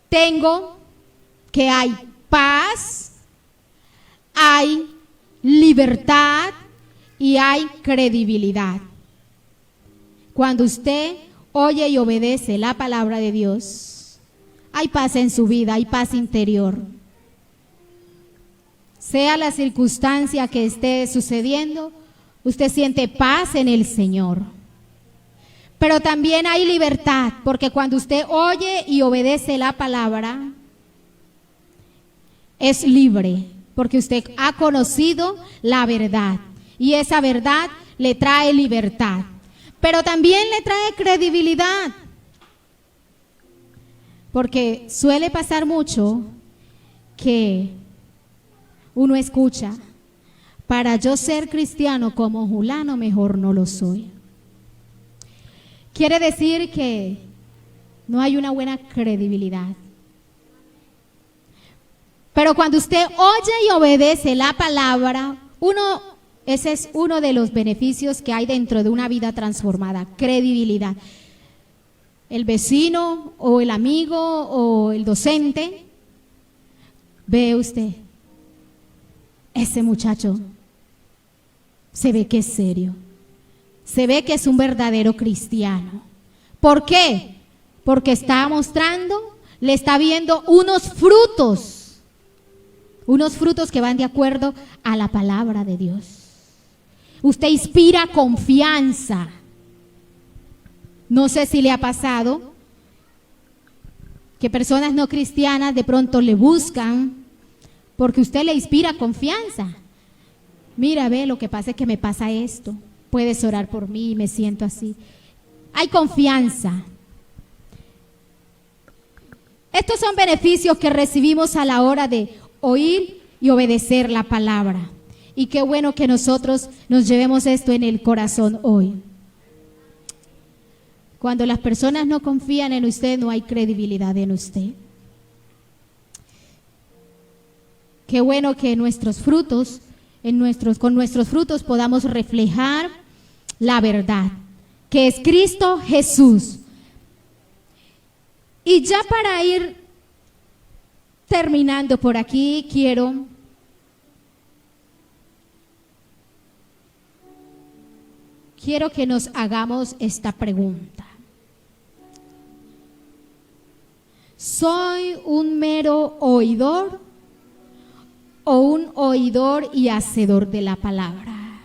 tengo que hay paz, hay libertad y hay credibilidad. Cuando usted oye y obedece la palabra de Dios, hay paz en su vida, hay paz interior. Sea la circunstancia que esté sucediendo, usted siente paz en el Señor. Pero también hay libertad, porque cuando usted oye y obedece la palabra, es libre. Porque usted ha conocido la verdad y esa verdad le trae libertad, pero también le trae credibilidad, porque suele pasar mucho que uno escucha, para yo ser cristiano como Julano mejor no lo soy. Quiere decir que no hay una buena credibilidad. Pero cuando usted oye y obedece la palabra, ese es uno de los beneficios que hay dentro de una vida transformada, credibilidad. El vecino o el amigo o el docente, ve usted, ese muchacho se ve que es serio, se ve que es un verdadero cristiano. ¿Por qué? Porque está mostrando, le está viendo unos frutos que van de acuerdo a la palabra de Dios. Usted inspira confianza. No sé si le ha pasado que personas no cristianas de pronto le buscan porque usted le inspira confianza. Mira, ve, lo que pasa es que me pasa esto. Puedes orar por mí, me siento así. Hay confianza. Estos son beneficios que recibimos a la hora de oír y obedecer la palabra. Y qué bueno que nosotros nos llevemos esto en el corazón hoy. Cuando las personas no confían en usted, no hay credibilidad en usted. Qué bueno que nuestros frutos, con nuestros frutos podamos reflejar la verdad, que es Cristo Jesús. Y ya para ir terminando por aquí, quiero que nos hagamos esta pregunta. ¿Soy un mero oidor o un oidor y hacedor de la palabra?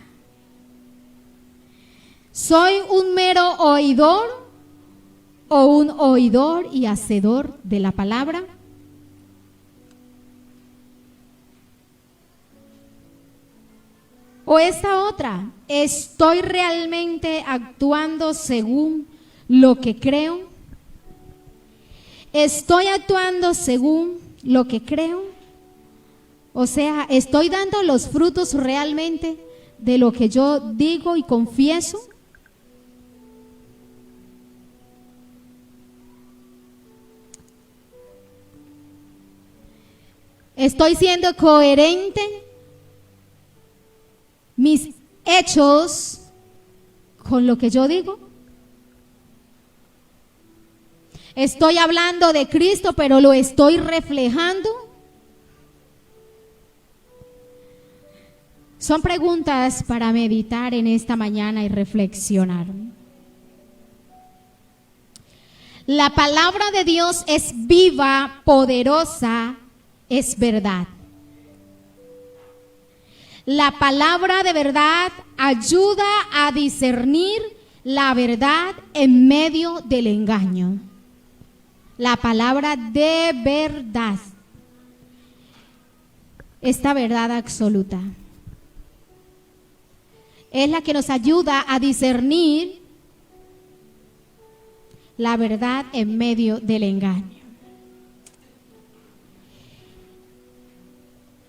¿Soy un mero oidor o un oidor y hacedor de la palabra? O esta otra, ¿estoy realmente actuando según lo que creo? ¿Estoy actuando según lo que creo? O sea, ¿estoy dando los frutos realmente de lo que yo digo y confieso? ¿Estoy siendo coherente? ¿Mis hechos con lo que yo digo? ¿Estoy hablando de Cristo, pero lo estoy reflejando? Son preguntas para meditar en esta mañana y reflexionar. La palabra de Dios es viva, poderosa, es verdad. La palabra de verdad ayuda a discernir la verdad en medio del engaño. La palabra de verdad, esta verdad absoluta, es la que nos ayuda a discernir la verdad en medio del engaño.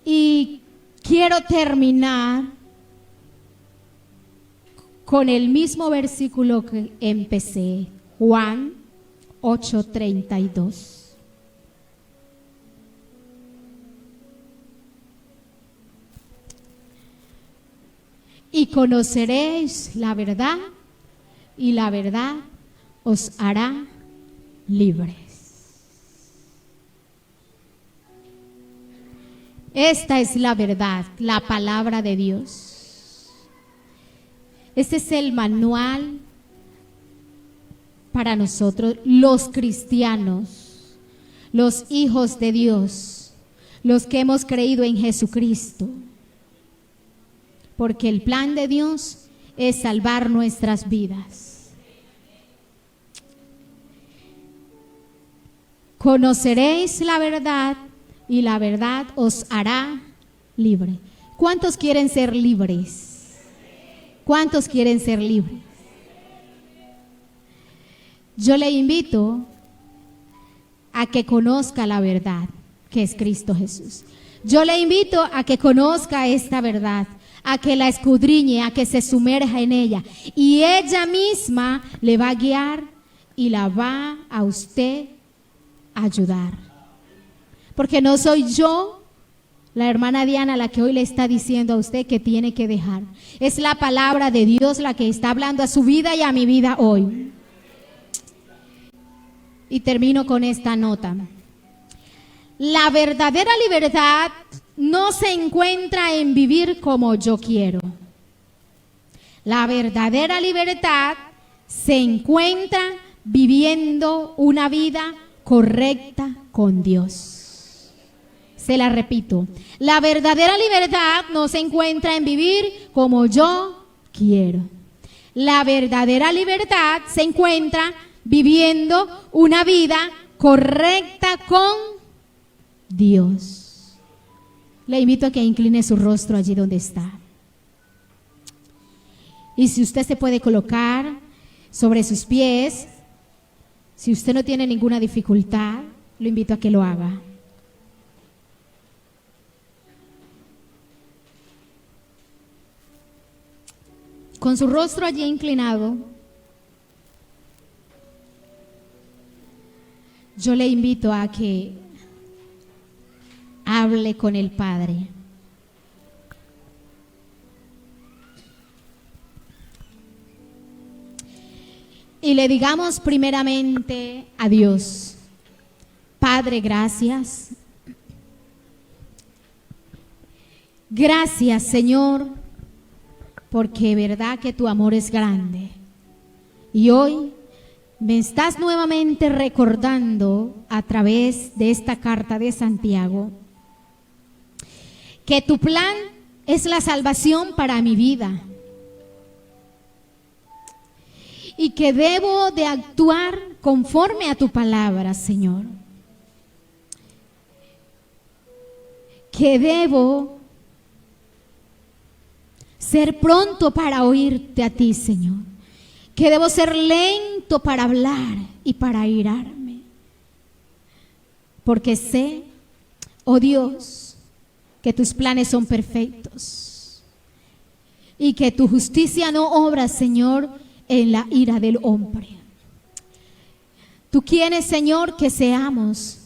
Y quiero terminar con el mismo versículo que empecé, Juan 8:32. Y conoceréis la verdad, y la verdad os hará libres. Esta es la verdad, la palabra de Dios. Este es el manual para nosotros, los cristianos, los hijos de Dios, los que hemos creído en Jesucristo. Porque el plan de Dios es salvar nuestras vidas. Conoceréis la verdad y la verdad os hará libre. ¿Cuántos quieren ser libres? ¿Cuántos quieren ser libres? Yo le invito a que conozca la verdad, que es Cristo Jesús. Yo le invito a que conozca esta verdad, a que la escudriñe, a que se sumerja en ella. Y ella misma le va a guiar y la va a usted a ayudar. Porque no soy yo, la hermana Diana, la que hoy le está diciendo a usted que tiene que dejar. Es la palabra de Dios la que está hablando a su vida y a mi vida hoy. Y termino con esta nota. La verdadera libertad no se encuentra en vivir como yo quiero. La verdadera libertad se encuentra viviendo una vida correcta con Dios. Se la repito. La verdadera libertad no se encuentra en vivir como yo quiero. La verdadera libertad se encuentra viviendo una vida correcta con Dios. Le invito a que incline su rostro allí donde está. Y si usted se puede colocar sobre sus pies, si usted no tiene ninguna dificultad, lo invito a que lo haga. Con su rostro allí inclinado, yo le invito a que hable con el Padre. Y le digamos primeramente a Dios: Padre, gracias. Gracias, Señor, porque verdad que tu amor es grande. Y hoy me estás nuevamente recordando a través de esta carta de Santiago que tu plan es la salvación para mi vida y que debo de actuar conforme a tu palabra, Señor. Que debo ser pronto para oírte a ti, Señor. Que debo ser lento para hablar y para airarme. Porque sé, oh Dios, que tus planes son perfectos y que tu justicia no obra, Señor, en la ira del hombre. Tú quieres, Señor, que seamos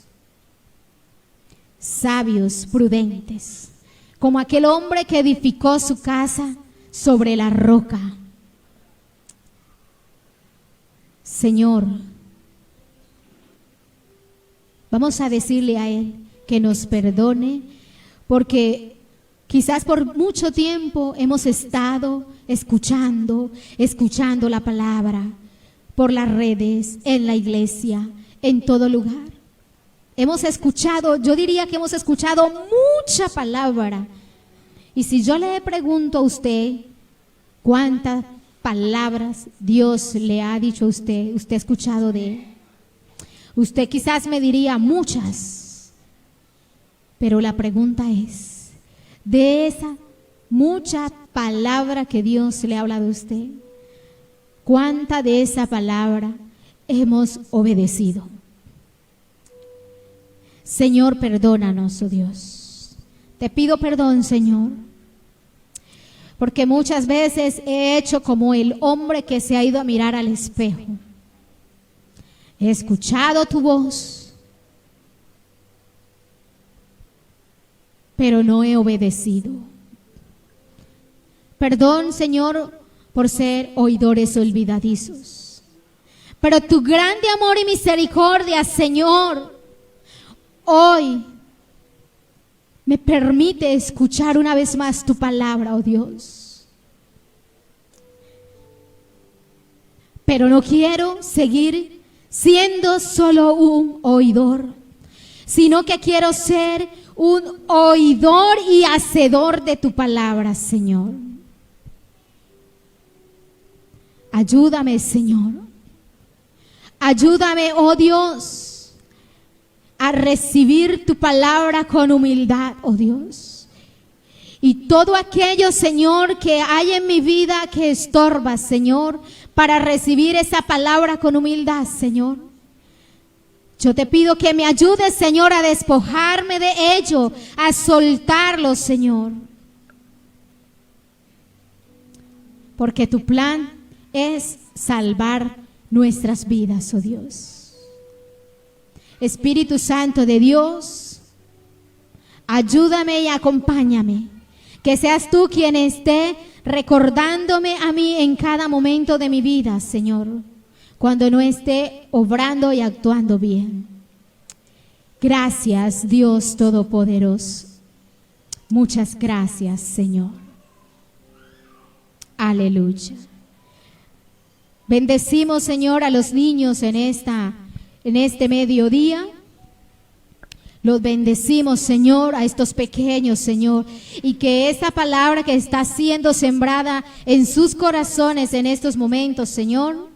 sabios, prudentes, como aquel hombre que edificó su casa sobre la roca. Señor, vamos a decirle a Él que nos perdone, porque quizás por mucho tiempo hemos estado escuchando la palabra por las redes, en la iglesia, en todo lugar. Hemos escuchado, yo diría que hemos escuchado mucha palabra. Y si yo le pregunto a usted cuántas palabras Dios le ha dicho a usted, usted ha escuchado de Él, usted quizás me diría muchas. Pero la pregunta es, de esa mucha palabra que Dios le ha hablado a usted, ¿cuánta de esa palabra hemos obedecido? Señor, perdónanos, oh Dios. Te pido perdón, Señor, porque muchas veces he hecho como el hombre que se ha ido a mirar al espejo. He escuchado tu voz, pero no he obedecido. Perdón, Señor, por ser oidores olvidadizos. Pero tu grande amor y misericordia, Señor, hoy me permite escuchar una vez más tu palabra, oh Dios. Pero no quiero seguir siendo solo un oidor, sino que quiero ser un oidor y hacedor de tu palabra, Señor. Ayúdame, Señor. Ayúdame, oh Dios, a recibir tu palabra con humildad, oh Dios. Y todo aquello, Señor, que hay en mi vida que estorba, Señor, para recibir esa palabra con humildad, Señor. Yo te pido que me ayudes, Señor, a despojarme de ello, a soltarlo, Señor. Porque tu plan es salvar nuestras vidas, oh Dios. Espíritu Santo de Dios, ayúdame y acompáñame. Que seas tú quien esté recordándome a mí en cada momento de mi vida, Señor, cuando no esté obrando y actuando bien. Gracias, Dios Todopoderoso. Muchas gracias, Señor. Aleluya. Bendecimos, Señor, a los niños en este mediodía. Los bendecimos, Señor, a estos pequeños, Señor, y que esa palabra que está siendo sembrada en sus corazones en estos momentos, Señor,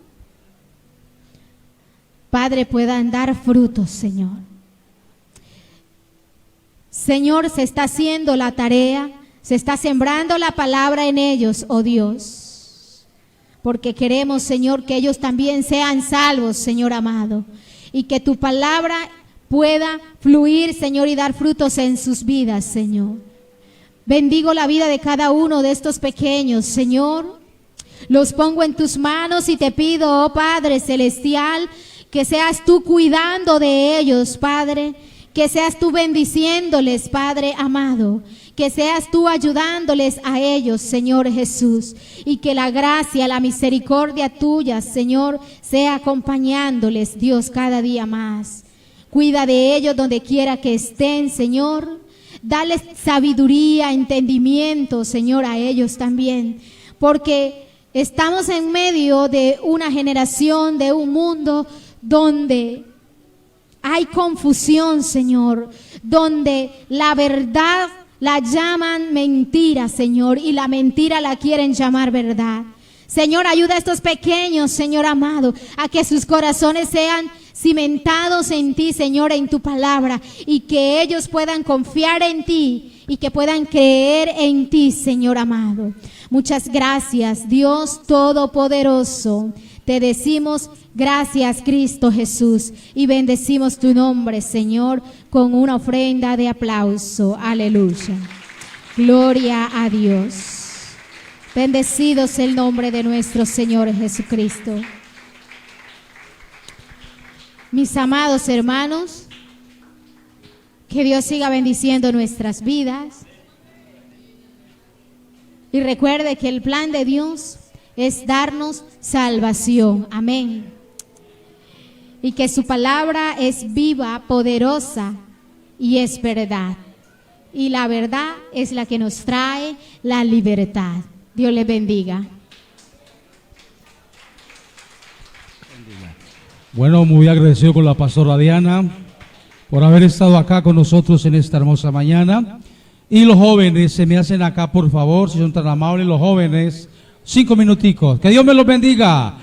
Padre, puedan dar frutos, Señor. Señor, se está haciendo la tarea, se está sembrando la palabra en ellos, oh Dios. Porque queremos, Señor, que ellos también sean salvos, Señor amado. Y que tu palabra pueda fluir, Señor, y dar frutos en sus vidas, Señor. Bendigo la vida de cada uno de estos pequeños, Señor. Los pongo en tus manos y te pido, oh Padre Celestial, que seas tú cuidando de ellos, Padre. Que seas tú bendiciéndoles, Padre amado. Que seas tú ayudándoles a ellos, Señor Jesús. Y que la gracia, la misericordia tuya, Señor, sea acompañándoles, Dios, cada día más. Cuida de ellos donde quiera que estén, Señor. Dale sabiduría, entendimiento, Señor, a ellos también. Porque estamos en medio de una generación, de un mundo donde hay confusión, Señor. Donde la verdad la llaman mentira, Señor, y la mentira la quieren llamar verdad. Señor, ayuda a estos pequeños, Señor amado, a que sus corazones sean cimentados en ti, Señor, en tu palabra, y que ellos puedan confiar en ti y que puedan creer en ti, Señor amado. Muchas gracias, Dios Todopoderoso. Te decimos gracias, Cristo Jesús, y bendecimos tu nombre, Señor, con una ofrenda de aplauso. Aleluya. Gloria a Dios. Bendecido sea el nombre de nuestro Señor Jesucristo. Mis amados hermanos, que Dios siga bendiciendo nuestras vidas. Y recuerde que el plan de Dios es darnos salvación. Amén. Y que su palabra es viva, poderosa y es verdad. Y la verdad es la que nos trae la libertad. Dios les bendiga. Bueno, muy agradecido con la pastora Diana por haber estado acá con nosotros en esta hermosa mañana. Y los jóvenes, se me hacen acá, por favor, si son tan amables, los jóvenes, 5 minuticos. Que Dios me los bendiga.